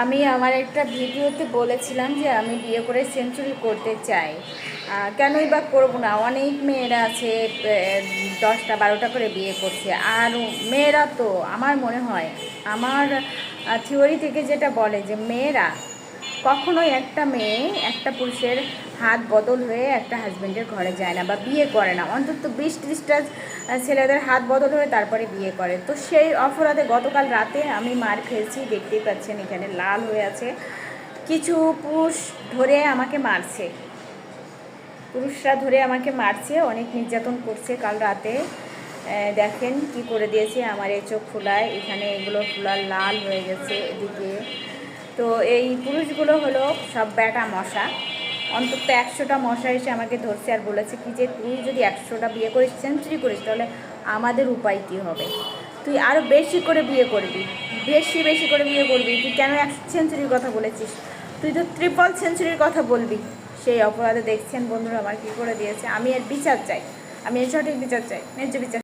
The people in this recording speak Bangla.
আমি আমার একটা ভিডিওতে বলেছিলাম যে আমি বিয়ে করে সেঞ্চুরি করতে চাই। কেনই বা করব না? অনেক মেয়েরা আছে 10টা 12টা করে বিয়ে করছে। আর মেয়েরা তো আমার মনে হয়, আমার থিওরি থেকে যেটা বলে যে মেয়েরা কখনোই, একটা মেয়ে একটা পুরুষের হাত বদল হয়ে একটা হাজব্যান্ডের ঘরে যায় না বা বিয়ে করে না। অন্তত 20-30টা ছেলেদের হাত বদল হয়ে তারপরে বিয়ে করে। তো সেই অপরাধে গতকাল রাতে আমি মার খেয়েছি, দেখতেই পাচ্ছেন এখানে লাল হয়ে আছে। কিছু পুরুষ ধরে আমাকে মারছে, পুরুষরা ধরে আমাকে মারছে, অনেক নির্যাতন করছে কাল রাতে। দেখেন কি করে দিয়েছে আমার এই চোখ ফুলায়, এখানে এগুলো ফুলার লাল হয়ে গেছে এদিকে। তো এই পুরুষগুলো হলো সব ব্যাটা মশা। অন্তত 100টা মশা এসে আমাকে ধরছে আর বলেছে কি যে তুই যদি 100টা বিয়ে করিস, সেঞ্চুরি করিস, তাহলে আমাদের উপায় কী হবে? তুই আরও বেশি করে বিয়ে করবি, বেশি বেশি করে বিয়ে করবি। তুই কেন 100 সেঞ্চুরির কথা বলেছিস? তুই তো ট্রিপল সেঞ্চুরির কথা বলবি। সেই অপরাধে দেখছেন বন্ধুরা আমার কী করে দিয়েছে। আমি এর বিচার চাই, আমি এর সঠিক বিচার চাই, ন্যায্য বিচার।